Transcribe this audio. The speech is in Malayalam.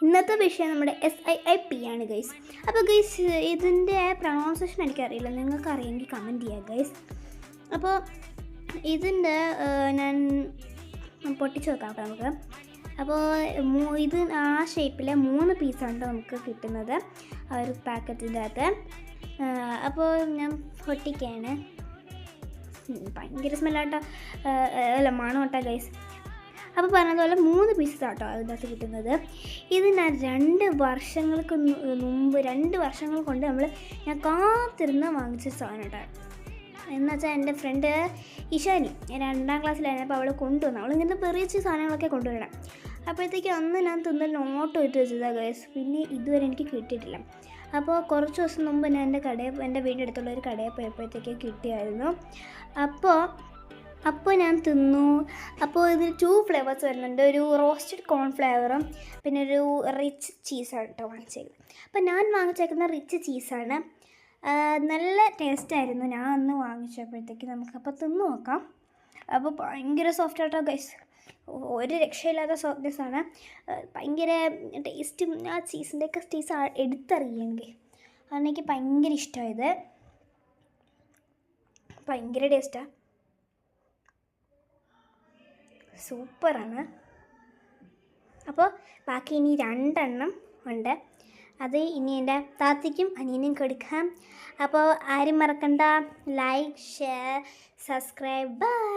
ഇന്നത്തെ വിഷയം നമ്മുടെ SIIP ആണ് ഗൈസ്. അപ്പോൾ ഗൈസ് ഇതിൻ്റെ പ്രൊണൗൺസിയേഷൻ എനിക്കറിയില്ല, നിങ്ങൾക്ക് അറിയെങ്കിൽ കമൻറ്റ് ചെയ്യുക ഗൈസ്. അപ്പോൾ ഇതിൻ്റെ ഞാൻ പൊട്ടിച്ച് വെക്കാം നമുക്ക്. അപ്പോൾ ഇത് ആ ഷേപ്പിൽ 3 പീസാണ് നമുക്ക് കിട്ടുന്നത് ആ ഒരു പാക്കറ്റിൻ്റെ അകത്ത്. അപ്പോൾ ഞാൻ പൊട്ടിക്കുകയാണ്. ഭയങ്കര സ്മെല്ലാട്ടോ, അല്ല മണം കേട്ടോ ഗൈസ്. അപ്പോൾ പറഞ്ഞതുപോലെ 3 പീസസ് ആട്ടോ അതിനകത്ത് കിട്ടുന്നത്. ഇത് ഞാൻ 2 വർഷങ്ങൾക്ക് മുമ്പ് 2 വർഷങ്ങൾ കൊണ്ട് ഞാൻ കാത്തിരുന്ന് വാങ്ങിച്ച സാധനം കേട്ടോ. എന്നുവെച്ചാൽ എൻ്റെ ഫ്രണ്ട് ഇഷാനി 2ാം ക്ലാസ്സിലായിരുന്നു. അപ്പോൾ അവൾ കൊണ്ടുവന്നു, അവളിങ്ങനെ പെറിയിച്ച് സാധനങ്ങളൊക്കെ കൊണ്ടുവരണം. അപ്പോഴത്തേക്ക് അന്ന് ഞാൻ നോട്ട് ഇട്ട് വെച്ചതാണ് ഗൈസ്. പിന്നെ ഇതുവരെ എനിക്ക് കിട്ടിയിട്ടില്ല. അപ്പോൾ കുറച്ച് ദിവസം മുമ്പ് ഞാൻ എൻ്റെ വീടിൻ്റെ അടുത്തുള്ള ഒരു കടയിൽ പോയപ്പോഴത്തേക്ക് കിട്ടിയായിരുന്നു. അപ്പോൾ ഞാൻ തിന്നു. അപ്പോൾ ഇതിൽ 2 ഫ്ലേവേഴ്സ് വരുന്നുണ്ട്. ഒരു റോസ്റ്റഡ് കോൺഫ്ലവറും പിന്നെ ഒരു റിച്ച് ചീസാണ് കേട്ടോ വാങ്ങിച്ചേക്കുന്നത്. അപ്പോൾ ഞാൻ വാങ്ങിച്ചേക്കുന്ന റിച്ച് ചീസാണ്. നല്ല ടേസ്റ്റായിരുന്നു ഞാൻ അന്ന് വാങ്ങിച്ചപ്പോഴത്തേക്ക്. നമുക്കപ്പോൾ തിന്നു നോക്കാം. അപ്പോൾ ഭയങ്കര സോഫ്റ്റ് ആട്ടോ ഗൈസ്, ഒരു രക്ഷയില്ലാത്ത സോഫ്റ്റ്നെസ്സാണ്. ഭയങ്കര ടേസ്റ്റും ആ ചീസിൻ്റെയൊക്കെ ടേസ്റ്റ് എടുത്തറിയുമെങ്കിൽ അതെനിക്ക് ഭയങ്കര ഇഷ്ടമായത്. ഭയങ്കര ടേസ്റ്റാണ്, സൂപ്പറാണ്. അപ്പോൾ ബാക്കി ഇനി 2 എണ്ണം ഉണ്ട്. അത് ഇനി എൻ്റെ താത്തയ്ക്കും അനിയനും കൊടുക്കാം. അപ്പോൾ ആരും മറക്കണ്ട, ലൈക്ക്, ഷെയർ, സബ്സ്ക്രൈബ്. ബൈ.